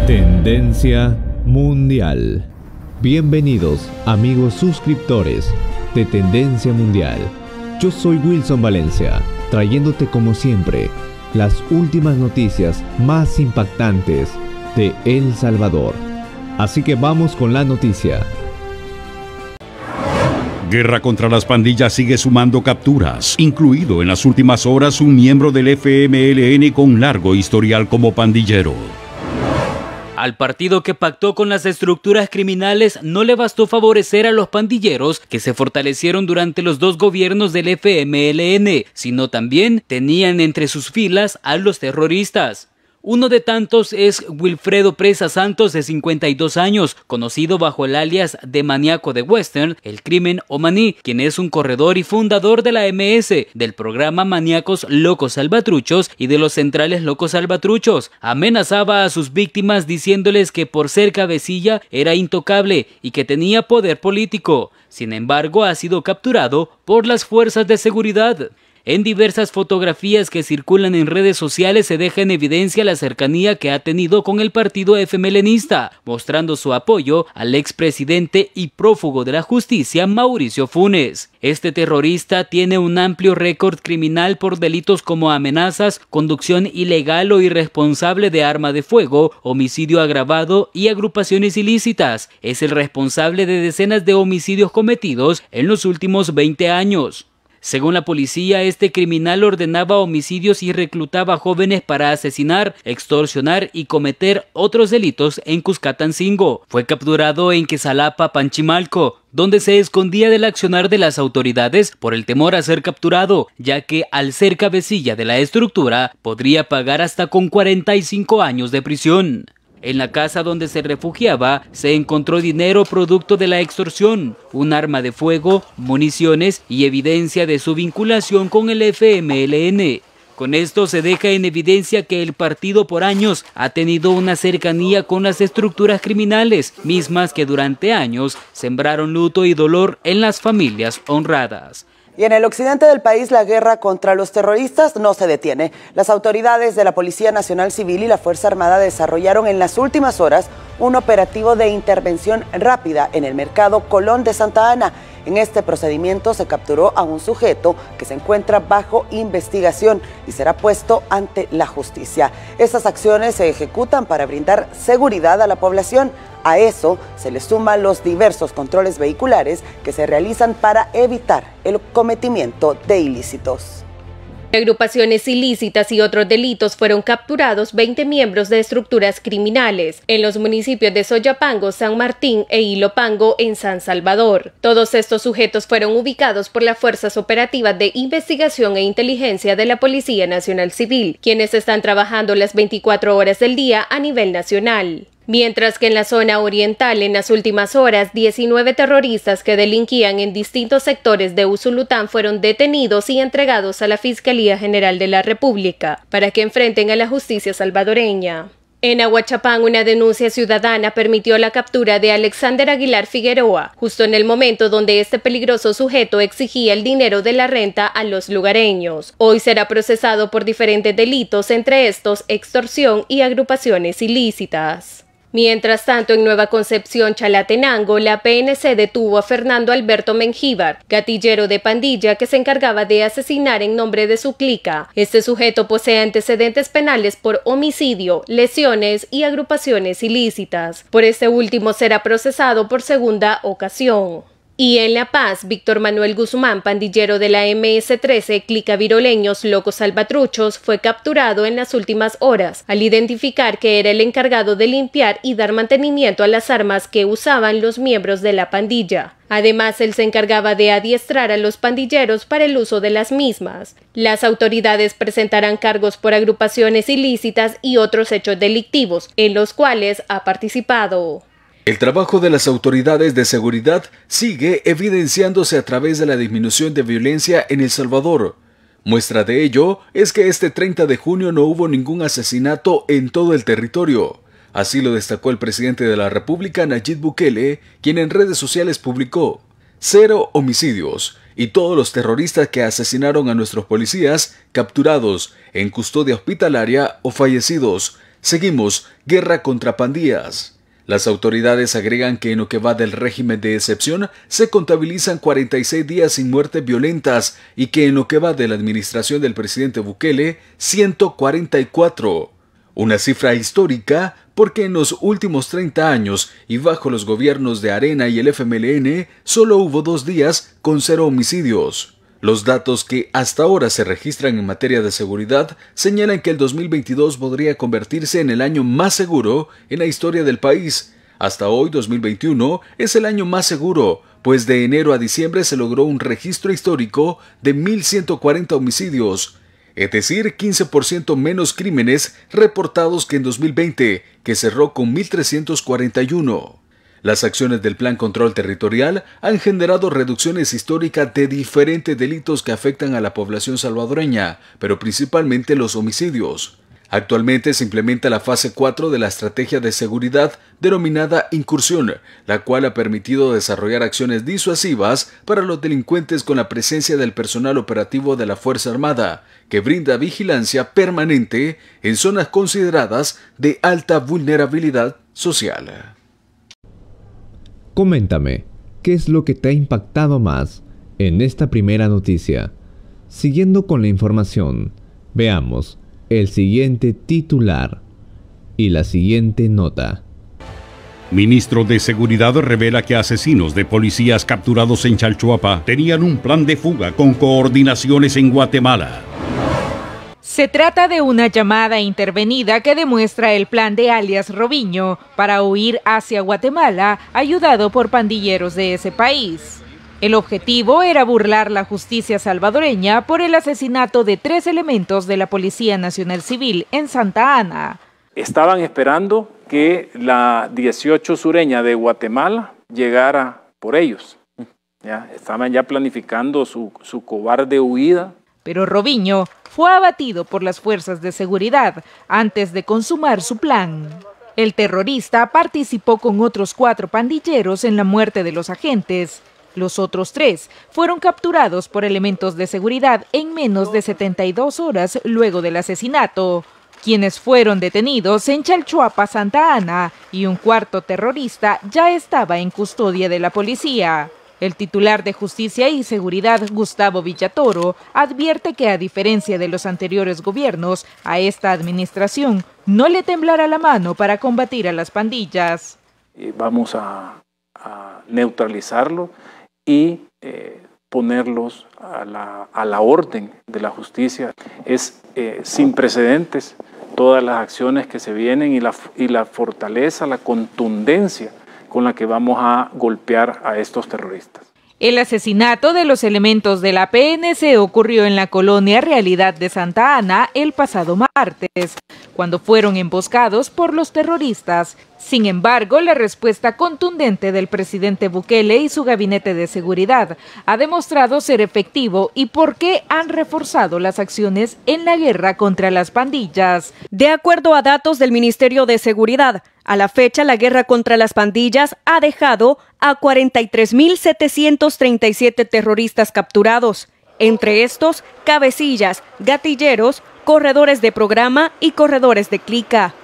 Tendencia Mundial. Bienvenidos, amigos suscriptores de Tendencia Mundial. Yo soy Wilson Valencia, trayéndote como siempre las últimas noticias más impactantes de El Salvador. Así que vamos con la noticia. Guerra contra las pandillas sigue sumando capturas, incluido en las últimas horas un miembro del FMLN con largo historial como pandillero. Al partido que pactó con las estructuras criminales no le bastó favorecer a los pandilleros que se fortalecieron durante los dos gobiernos del FMLN, sino también tenían entre sus filas a los terroristas. Uno de tantos es Wilfredo Presa Santos, de 52 años, conocido bajo el alias de Maníaco de Western, el crimen Omaní, quien es un corredor y fundador de la MS, del programa Maníacos Locos Salvatruchos y de los Centrales Locos Salvatruchos. Amenazaba a sus víctimas diciéndoles que por ser cabecilla era intocable y que tenía poder político. Sin embargo, ha sido capturado por las fuerzas de seguridad. En diversas fotografías que circulan en redes sociales se deja en evidencia la cercanía que ha tenido con el partido FMLNista, mostrando su apoyo al expresidente y prófugo de la justicia Mauricio Funes. Este terrorista tiene un amplio récord criminal por delitos como amenazas, conducción ilegal o irresponsable de arma de fuego, homicidio agravado y agrupaciones ilícitas. Es el responsable de decenas de homicidios cometidos en los últimos 20 años. Según la policía, este criminal ordenaba homicidios y reclutaba jóvenes para asesinar, extorsionar y cometer otros delitos en Cuscatancingo. Fue capturado en Quesalapa, Panchimalco, donde se escondía del accionar de las autoridades por el temor a ser capturado, ya que al ser cabecilla de la estructura podría pagar hasta con 45 años de prisión. En la casa donde se refugiaba se encontró dinero producto de la extorsión, un arma de fuego, municiones y evidencia de su vinculación con el FMLN. Con esto se deja en evidencia que el partido por años ha tenido una cercanía con las estructuras criminales, mismas que durante años sembraron luto y dolor en las familias honradas. Y en el occidente del país la guerra contra los terroristas no se detiene. Las autoridades de la Policía Nacional Civil y la Fuerza Armada desarrollaron en las últimas horas un operativo de intervención rápida en el mercado Colón de Santa Ana. En este procedimiento se capturó a un sujeto que se encuentra bajo investigación y será puesto ante la justicia. Estas acciones se ejecutan para brindar seguridad a la población. A eso se le suman los diversos controles vehiculares que se realizan para evitar el cometimiento de ilícitos. Agrupaciones ilícitas y otros delitos fueron capturados 20 miembros de estructuras criminales en los municipios de Soyapango, San Martín e Ilopango en San Salvador. Todos estos sujetos fueron ubicados por las Fuerzas Operativas de Investigación e Inteligencia de la Policía Nacional Civil, quienes están trabajando las 24 horas del día a nivel nacional. Mientras que en la zona oriental, en las últimas horas, 19 terroristas que delinquían en distintos sectores de Usulután fueron detenidos y entregados a la Fiscalía General de la República para que enfrenten a la justicia salvadoreña. En Aguachapán, una denuncia ciudadana permitió la captura de Alexander Aguilar Figueroa, justo en el momento donde este peligroso sujeto exigía el dinero de la renta a los lugareños. Hoy será procesado por diferentes delitos, entre estos extorsión y agrupaciones ilícitas. Mientras tanto, en Nueva Concepción, Chalatenango, la PNC detuvo a Fernando Alberto Mengíbar, gatillero de pandilla que se encargaba de asesinar en nombre de su clica. Este sujeto posee antecedentes penales por homicidio, lesiones y agrupaciones ilícitas. Por este último será procesado por segunda ocasión. Y en La Paz, Víctor Manuel Guzmán, pandillero de la MS-13, clica Viroleños Locos Salvatruchos, fue capturado en las últimas horas, al identificar que era el encargado de limpiar y dar mantenimiento a las armas que usaban los miembros de la pandilla. Además, él se encargaba de adiestrar a los pandilleros para el uso de las mismas. Las autoridades presentarán cargos por agrupaciones ilícitas y otros hechos delictivos, en los cuales ha participado. El trabajo de las autoridades de seguridad sigue evidenciándose a través de la disminución de violencia en El Salvador. Muestra de ello es que este 30 de junio no hubo ningún asesinato en todo el territorio. Así lo destacó el presidente de la República, Nayib Bukele, quien en redes sociales publicó: 0 homicidios. y todos los terroristas que asesinaron a nuestros policías, capturados, en custodia hospitalaria o fallecidos. Seguimos guerra contra pandillas. Las autoridades agregan que en lo que va del régimen de excepción se contabilizan 46 días sin muertes violentas y que en lo que va de la administración del presidente Bukele, 144. Una cifra histórica porque en los últimos 30 años y bajo los gobiernos de Arena y el FMLN solo hubo 2 días con 0 homicidios. Los datos que hasta ahora se registran en materia de seguridad señalan que el 2022 podría convertirse en el año más seguro en la historia del país. Hasta hoy, 2021, es el año más seguro, pues de enero a diciembre se logró un registro histórico de 1.140 homicidios, es decir, 15% menos crímenes reportados que en 2020, que cerró con 1.341. Las acciones del Plan Control Territorial han generado reducciones históricas de diferentes delitos que afectan a la población salvadoreña, pero principalmente los homicidios. Actualmente se implementa la fase 4 de la estrategia de seguridad denominada Incursión, la cual ha permitido desarrollar acciones disuasivas para los delincuentes con la presencia del personal operativo de la Fuerza Armada, que brinda vigilancia permanente en zonas consideradas de alta vulnerabilidad social. Coméntame, ¿qué es lo que te ha impactado más en esta primera noticia? Siguiendo con la información, veamos el siguiente titular y la siguiente nota. Ministro de Seguridad revela que asesinos de policías capturados en Chalchuapa tenían un plan de fuga con coordinaciones en Guatemala. Se trata de una llamada intervenida que demuestra el plan de alias Robinho para huir hacia Guatemala, ayudado por pandilleros de ese país. El objetivo era burlar la justicia salvadoreña por el asesinato de 3 elementos de la Policía Nacional Civil en Santa Ana. Estaban esperando que la 18 sureña de Guatemala llegara por ellos. Estaban ya planificando su cobarde huida. Pero Robinho fue abatido por las fuerzas de seguridad antes de consumar su plan. El terrorista participó con otros 4 pandilleros en la muerte de los agentes. Los otros 3 fueron capturados por elementos de seguridad en menos de 72 horas luego del asesinato, quienes fueron detenidos en Chalchuapa, Santa Ana, y un 4º terrorista ya estaba en custodia de la policía. El titular de Justicia y Seguridad, Gustavo Villatoro, advierte que a diferencia de los anteriores gobiernos, a esta administración no le temblará la mano para combatir a las pandillas. Vamos a neutralizarlo y ponerlos a la orden de la justicia. Es sin precedentes todas las acciones que se vienen y la fortaleza, la contundencia con la que vamos a golpear a estos terroristas. El asesinato de los elementos de la PNC ocurrió en la colonia Realidad de Santa Ana el pasado martes, cuando fueron emboscados por los terroristas. Sin embargo, la respuesta contundente del presidente Bukele y su gabinete de seguridad ha demostrado ser efectivo y por qué han reforzado las acciones en la guerra contra las pandillas. De acuerdo a datos del Ministerio de Seguridad, a la fecha la guerra contra las pandillas ha dejado a 43.737 terroristas capturados. Entre estos, cabecillas, gatilleros, corredores de programa y corredores de clica.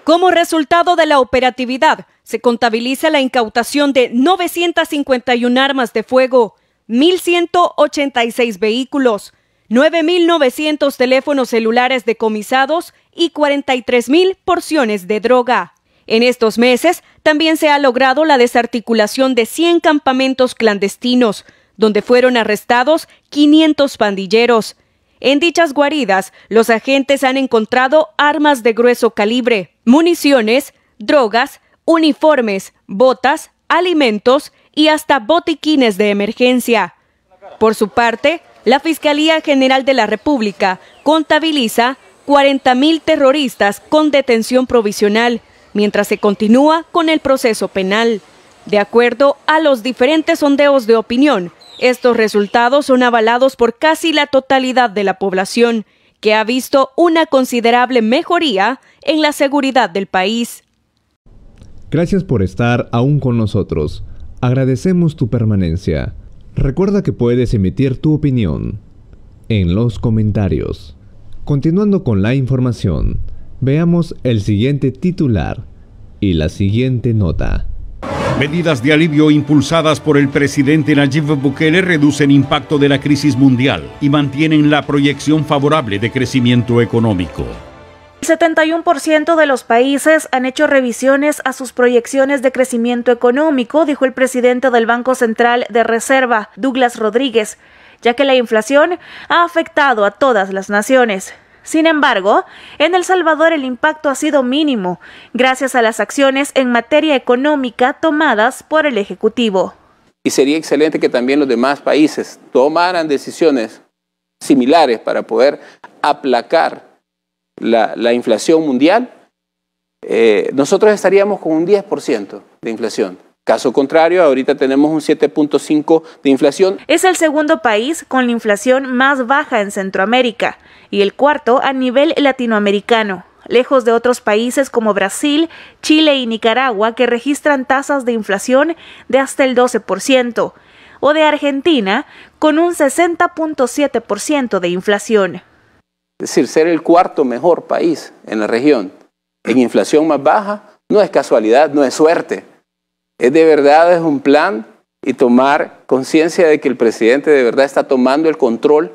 Como resultado de la operatividad, se contabiliza la incautación de 951 armas de fuego, 1.186 vehículos, 9.900 teléfonos celulares decomisados y 43.000 porciones de droga. En estos meses, también se ha logrado la desarticulación de 100 campamentos clandestinos, donde fueron arrestados 500 pandilleros. En dichas guaridas, los agentes han encontrado armas de grueso calibre, municiones, drogas, uniformes, botas, alimentos y hasta botiquines de emergencia. Por su parte, la Fiscalía General de la República contabiliza 40.000 terroristas con detención provisional, mientras se continúa con el proceso penal. De acuerdo a los diferentes sondeos de opinión, estos resultados son avalados por casi la totalidad de la población, que ha visto una considerable mejoría en la seguridad del país. Gracias por estar aún con nosotros. Agradecemos tu permanencia. Recuerda que puedes emitir tu opinión en los comentarios. Continuando con la información, veamos el siguiente titular y la siguiente nota. Medidas de alivio impulsadas por el presidente Nayib Bukele reducen impacto de la crisis mundial y mantienen la proyección favorable de crecimiento económico. El 71% de los países han hecho revisiones a sus proyecciones de crecimiento económico, dijo el presidente del Banco Central de Reserva, Douglas Rodríguez, ya que la inflación ha afectado a todas las naciones. Sin embargo, en El Salvador el impacto ha sido mínimo, gracias a las acciones en materia económica tomadas por el Ejecutivo. Y sería excelente que también los demás países tomaran decisiones similares para poder aplacar la inflación mundial. Nosotros estaríamos con un 10% de inflación. Caso contrario, ahorita tenemos un 7.5% de inflación. Es el segundo país con la inflación más baja en Centroamérica y el cuarto a nivel latinoamericano, lejos de otros países como Brasil, Chile y Nicaragua, que registran tasas de inflación de hasta el 12%, o de Argentina, con un 60.7% de inflación. Es decir, ser el cuarto mejor país en la región en inflación más baja no es casualidad, no es suerte. Es de verdad, es un plan y tomar conciencia de que el presidente de verdad está tomando el control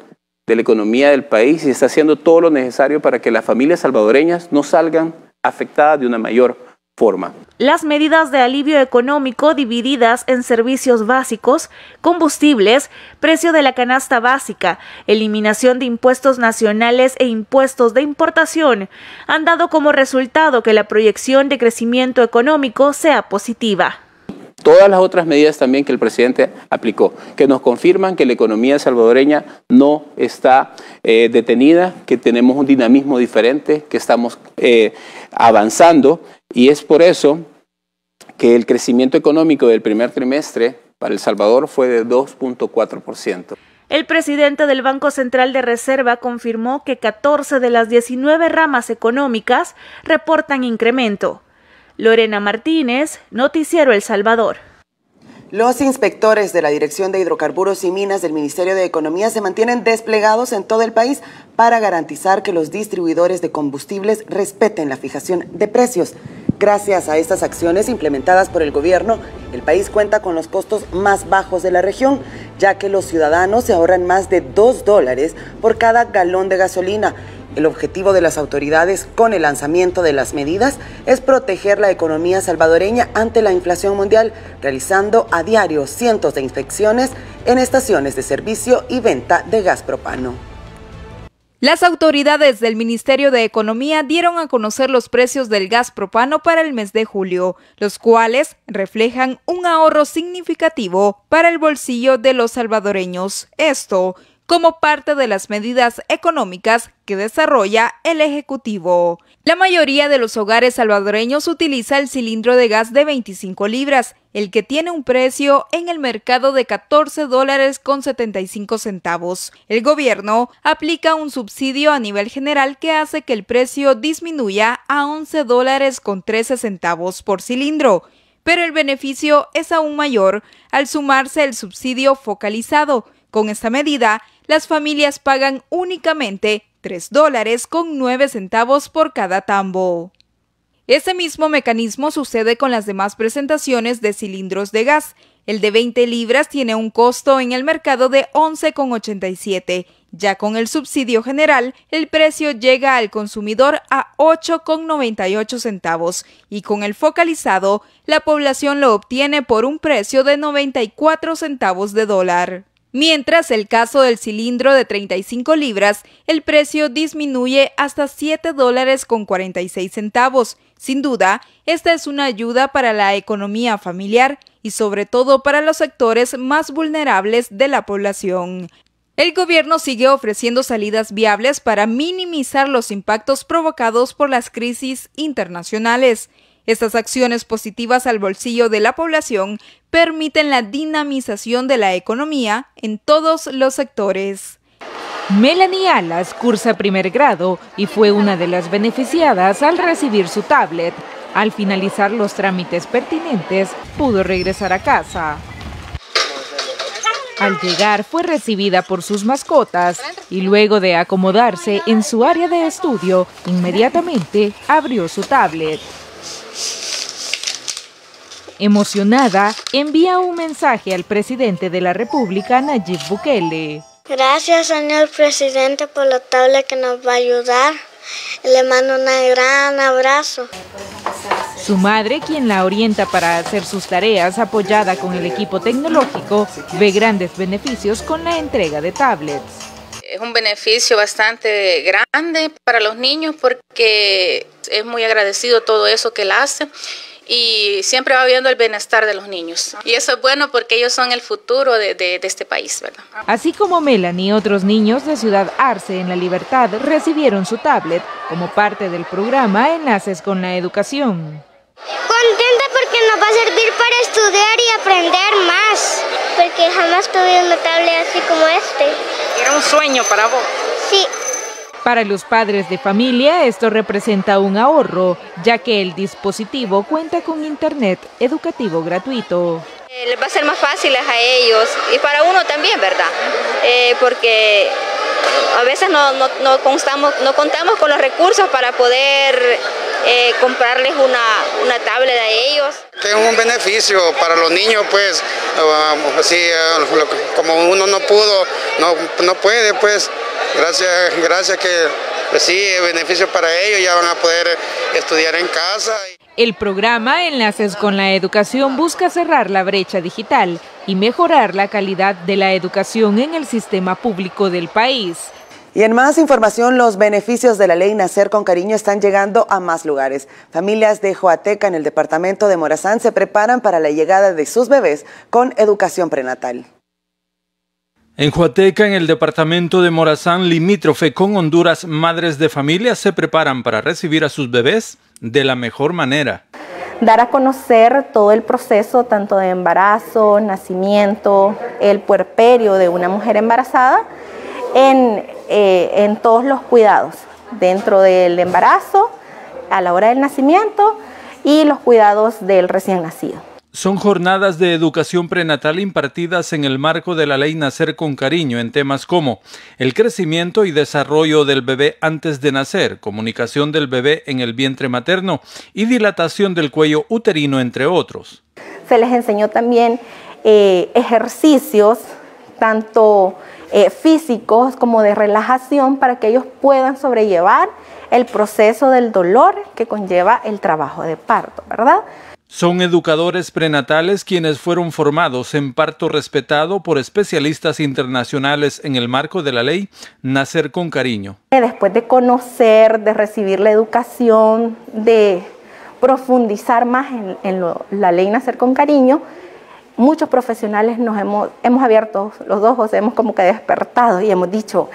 de la economía del país y está haciendo todo lo necesario para que las familias salvadoreñas no salgan afectadas de una mayor forma. Las medidas de alivio económico divididas en servicios básicos, combustibles, precio de la canasta básica, eliminación de impuestos nacionales e impuestos de importación, han dado como resultado que la proyección de crecimiento económico sea positiva. Todas las otras medidas también que el presidente aplicó, que nos confirman que la economía salvadoreña no está detenida, que tenemos un dinamismo diferente, que estamos avanzando, y es por eso que el crecimiento económico del primer trimestre para El Salvador fue de 2.4%. El presidente del Banco Central de Reserva confirmó que 14 de las 19 ramas económicas reportan incremento. Lorena Martínez, Noticiero El Salvador. Los inspectores de la Dirección de Hidrocarburos y Minas del Ministerio de Economía se mantienen desplegados en todo el país para garantizar que los distribuidores de combustibles respeten la fijación de precios. Gracias a estas acciones implementadas por el gobierno, el país cuenta con los costos más bajos de la región, ya que los ciudadanos se ahorran más de $2 por cada galón de gasolina. El objetivo de las autoridades con el lanzamiento de las medidas es proteger la economía salvadoreña ante la inflación mundial, realizando a diario cientos de inspecciones en estaciones de servicio y venta de gas propano. Las autoridades del Ministerio de Economía dieron a conocer los precios del gas propano para el mes de julio, los cuales reflejan un ahorro significativo para el bolsillo de los salvadoreños. Esto como parte de las medidas económicas que desarrolla el Ejecutivo. La mayoría de los hogares salvadoreños utiliza el cilindro de gas de 25 libras, el que tiene un precio en el mercado de $14.75. El gobierno aplica un subsidio a nivel general que hace que el precio disminuya a $11.13 por cilindro, pero el beneficio es aún mayor al sumarse el subsidio focalizado. Con esta medida, las familias pagan únicamente $3.09 por cada tambo. Ese mismo mecanismo sucede con las demás presentaciones de cilindros de gas. El de 20 libras tiene un costo en el mercado de $11.87. Ya con el subsidio general, el precio llega al consumidor a $8.98 y con el focalizado, la población lo obtiene por un precio de 94 centavos de dólar. Mientras el caso del cilindro de 35 libras, el precio disminuye hasta $7.46. Sin duda, esta es una ayuda para la economía familiar y sobre todo para los sectores más vulnerables de la población. El gobierno sigue ofreciendo salidas viables para minimizar los impactos provocados por las crisis internacionales. Estas acciones positivas al bolsillo de la población permiten la dinamización de la economía en todos los sectores. Melanie Alas cursa primer grado y fue una de las beneficiadas al recibir su tablet. Al finalizar los trámites pertinentes, pudo regresar a casa. Al llegar fue recibida por sus mascotas y luego de acomodarse en su área de estudio, inmediatamente abrió su tablet. Emocionada, envía un mensaje al presidente de la República, Nayib Bukele. Gracias, señor presidente, por la tablet que nos va a ayudar. Le mando un gran abrazo. Su madre, quien la orienta para hacer sus tareas, apoyada con el equipo tecnológico, ve grandes beneficios con la entrega de tablets. Es un beneficio bastante grande para los niños porque es muy agradecido todo eso que él hace y siempre va viendo el bienestar de los niños. Y eso es bueno porque ellos son el futuro de este país, ¿verdad? Así como Melanie, otros niños de Ciudad Arce en La Libertad recibieron su tablet como parte del programa Enlaces con la Educación. Contenta porque nos va a servir para estudiar y aprender más, porque jamás tuve una tablet así como este. Era un sueño para vos. Sí. Para los padres de familia, esto representa un ahorro, ya que el dispositivo cuenta con internet educativo gratuito. Les va a ser más fácil a ellos y para uno también, ¿verdad? Porque a veces no contamos con los recursos para poder comprarles una tablet a ellos. Que es un beneficio para los niños, pues, así como uno no puede, pues, gracias que pues sí, beneficio para ellos, ya van a poder estudiar en casa. El programa Enlaces con la Educación busca cerrar la brecha digital y mejorar la calidad de la educación en el sistema público del país. Y en más información, los beneficios de la ley Nacer con Cariño están llegando a más lugares. Familias de Joateca en el departamento de Morazán se preparan para la llegada de sus bebés con educación prenatal. En Joateca, en el departamento de Morazán, limítrofe con Honduras, madres de familia se preparan para recibir a sus bebés de la mejor manera. Dar a conocer todo el proceso, tanto de embarazo, nacimiento, el puerperio de una mujer embarazada, en todos los cuidados, dentro del embarazo, a la hora del nacimiento y los cuidados del recién nacido. Son jornadas de educación prenatal impartidas en el marco de la ley Nacer con Cariño en temas como el crecimiento y desarrollo del bebé antes de nacer, comunicación del bebé en el vientre materno y dilatación del cuello uterino, entre otros. Se les enseñó también ejercicios, tanto físicos como de relajación, para que ellos puedan sobrellevar el proceso del dolor que conlleva el trabajo de parto, ¿verdad? Son educadores prenatales quienes fueron formados en parto respetado por especialistas internacionales en el marco de la ley Nacer con Cariño. Después de conocer, de recibir la educación, de profundizar más en la ley Nacer con Cariño, muchos profesionales nos hemos abierto los ojos, hemos como que despertado y hemos dicho,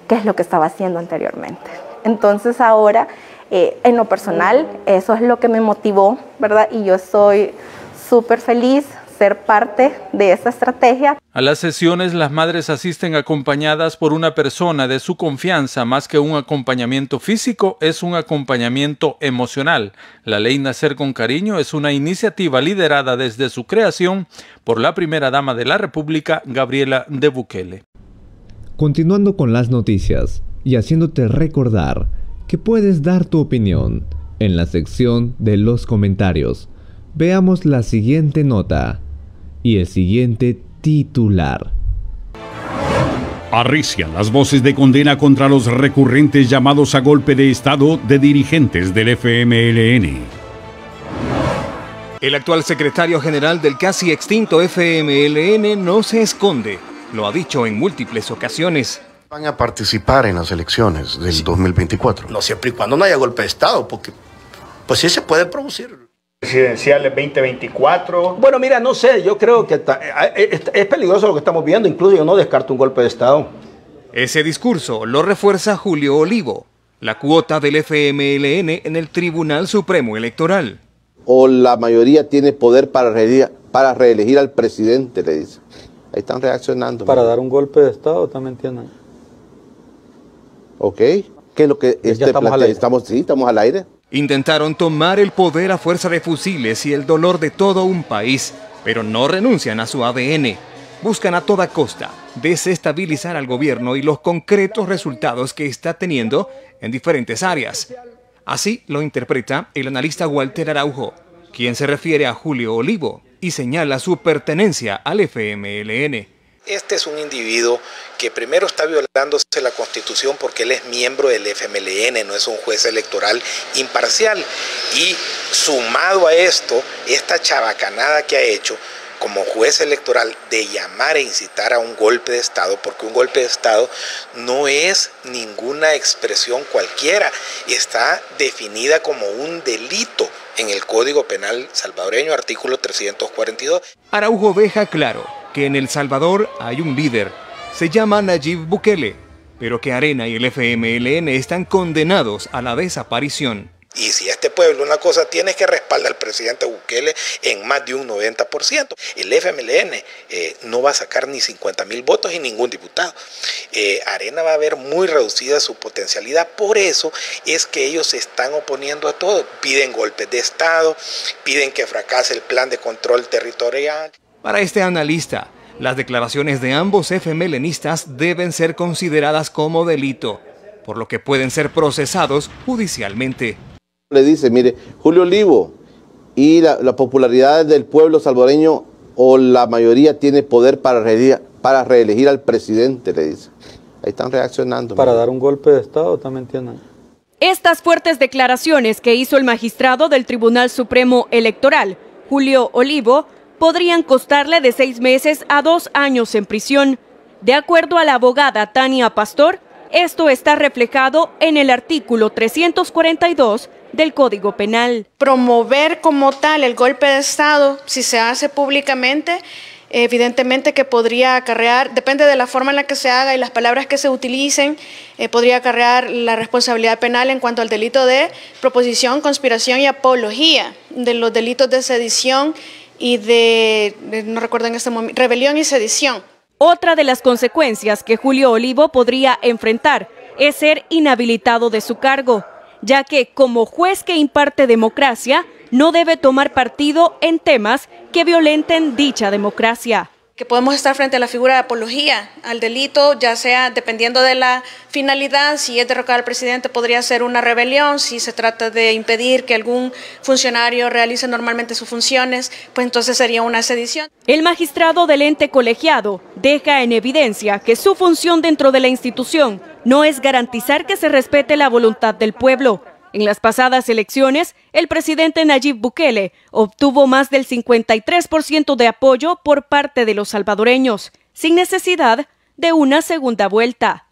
¿qué es lo que estaba haciendo anteriormente? Entonces ahora, en lo personal, eso es lo que me motivó, ¿verdad? Y yo soy súper feliz ser parte de esta estrategia. A las sesiones, las madres asisten acompañadas por una persona de su confianza. Más que un acompañamiento físico, es un acompañamiento emocional. La ley Nacer con Cariño es una iniciativa liderada desde su creación por la primera dama de la República, Gabriela de Bukele. Continuando con las noticias y haciéndote recordar que puedes dar tu opinión en la sección de los comentarios. Veamos la siguiente nota y el siguiente titular. Arrecian las voces de condena contra los recurrentes llamados a golpe de Estado de dirigentes del FMLN. El actual secretario general del casi extinto FMLN no se esconde. Lo ha dicho en múltiples ocasiones. Van a participar en las elecciones del 2024. No siempre y cuando no haya golpe de Estado, porque pues sí se puede producir. Presidenciales 2024. Bueno, mira, no sé, yo creo que es peligroso lo que estamos viendo, incluso yo no descarto un golpe de Estado. Ese discurso lo refuerza Julio Olivo, la cuota del FMLN en el Tribunal Supremo Electoral. O la mayoría tiene poder para reelegir al presidente, le dice. Ahí están reaccionando. Para dar un golpe de Estado, también entienden. Ok, ¿qué es lo que estamos al aire? Intentaron tomar el poder a fuerza de fusiles y el dolor de todo un país, pero no renuncian a su ADN. buscan a toda costa desestabilizar al gobierno y los concretos resultados que está teniendo en diferentes áreas. Así lo interpreta el analista Walter Araujo, quien se refiere a Julio Olivo y señala su pertenencia al FMLN. Este es un individuo que primero está violándose la Constitución porque él es miembro del FMLN, no es un juez electoral imparcial. Y sumado a esto, esta chabacanada que ha hecho como juez electoral de llamar e incitar a un golpe de Estado, porque un golpe de Estado no es ninguna expresión cualquiera, está definida como un delito en el Código Penal salvadoreño, artículo 342. Araujo deja claro que en El Salvador hay un líder, se llama Nayib Bukele, pero que Arena y el FMLN están condenados a la desaparición. Y si este pueblo una cosa tiene es que respalda al presidente Bukele en más de un 90%. El FMLN no va a sacar ni 50.000 votos y ningún diputado. Arena va a ver muy reducida su potencialidad. Por eso es que ellos se están oponiendo a todo. Piden golpes de Estado, piden que fracase el plan de control territorial. Para este analista, las declaraciones de ambos FMLNistas deben ser consideradas como delito, por lo que pueden ser procesados judicialmente. Le dice, mire, Julio Olivo y la popularidad del pueblo salvadoreño o la mayoría tiene poder para reelegir al presidente, le dice. Ahí están reaccionando. Para dar un golpe de Estado, también tienen. Estas fuertes declaraciones que hizo el magistrado del Tribunal Supremo Electoral, Julio Olivo, podrían costarle de 6 meses a 2 años en prisión. De acuerdo a la abogada Tania Pastor, esto está reflejado en el artículo 342 del Código Penal. Promover como tal el golpe de Estado, si se hace públicamente, evidentemente que podría acarrear, depende de la forma en la que se haga y las palabras que se utilicen, podría acarrear la responsabilidad penal en cuanto al delito de proposición, conspiración y apología, de los delitos de sedición y no recuerdo en este momento, rebelión y sedición. Otra de las consecuencias que Julio Olivo podría enfrentar es ser inhabilitado de su cargo, ya que como juez que imparte democracia, no debe tomar partido en temas que violenten dicha democracia. Que podemos estar frente a la figura de apología al delito, ya sea dependiendo de la finalidad, si es derrocar al presidente podría ser una rebelión, si se trata de impedir que algún funcionario realice normalmente sus funciones, pues entonces sería una sedición. El magistrado del ente colegiado deja en evidencia que su función dentro de la institución no es garantizar que se respete la voluntad del pueblo. En las pasadas elecciones, el presidente Nayib Bukele obtuvo más del 53% de apoyo por parte de los salvadoreños, sin necesidad de una segunda vuelta.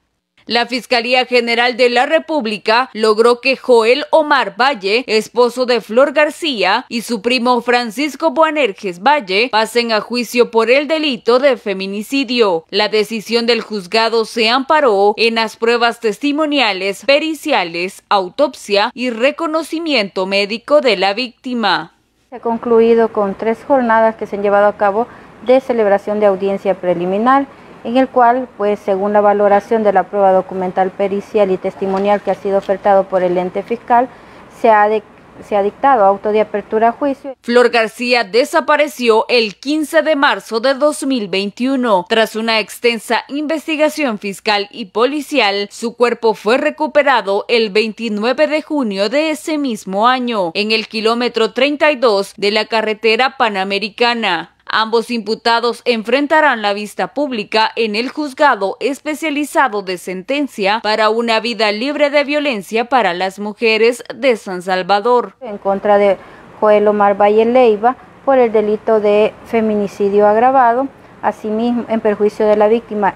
La Fiscalía General de la República logró que Joel Omar Valle, esposo de Flor García, y su primo Francisco Boanerges Valle pasen a juicio por el delito de feminicidio. La decisión del juzgado se amparó en las pruebas testimoniales, periciales, autopsia y reconocimiento médico de la víctima. Se ha concluido con 3 jornadas que se han llevado a cabo de celebración de audiencia preliminar, en el cual, pues, según la valoración de la prueba documental, pericial y testimonial que ha sido ofertado por el ente fiscal, se ha dictado auto de apertura a juicio. Flor García desapareció el 15 de marzo de 2021. Tras una extensa investigación fiscal y policial, su cuerpo fue recuperado el 29 de junio de ese mismo año, en el kilómetro 32 de la carretera Panamericana. Ambos imputados enfrentarán la vista pública en el juzgado especializado de sentencia para una vida libre de violencia para las mujeres de San Salvador. En contra de Joel Omar Valle Leiva por el delito de feminicidio agravado, asimismo en perjuicio de la víctima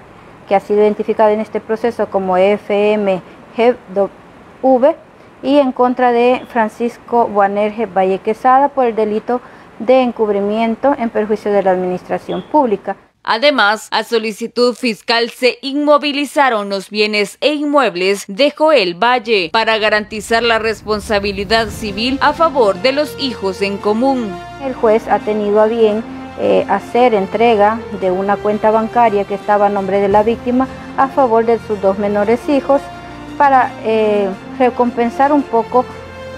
que ha sido identificada en este proceso como FMGV, y en contra de Francisco Boanerges Valle Quesada por el delito de encubrimiento en perjuicio de la administración pública. Además, a solicitud fiscal se inmovilizaron los bienes e inmuebles de Joel Valle para garantizar la responsabilidad civil a favor de los hijos en común. El juez ha tenido a bien hacer entrega de una cuenta bancaria que estaba a nombre de la víctima a favor de sus 2 menores hijos para recompensar un poco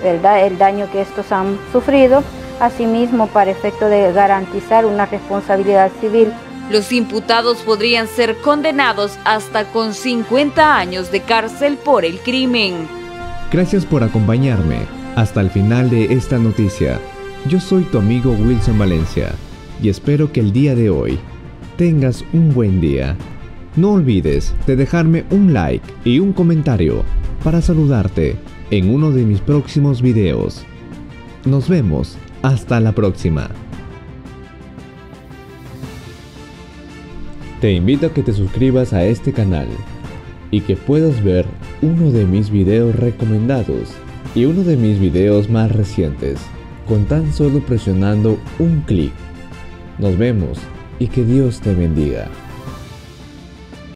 el daño que estos han sufrido. Asimismo, para efecto de garantizar una responsabilidad civil Los imputados podrían ser condenados hasta con 50 años de cárcel por el crimen. Gracias por acompañarme hasta el final de esta noticia. Yo soy tu amigo Wilson Valencia y espero que el día de hoy tengas un buen día. No olvides de dejarme un like y un comentario para saludarte en uno de mis próximos videos. Nos vemos hasta la próxima. Te invito a que te suscribas a este canal y que puedas ver uno de mis videos recomendados y uno de mis videos más recientes con tan solo presionando un clic. Nos vemos y que Dios te bendiga.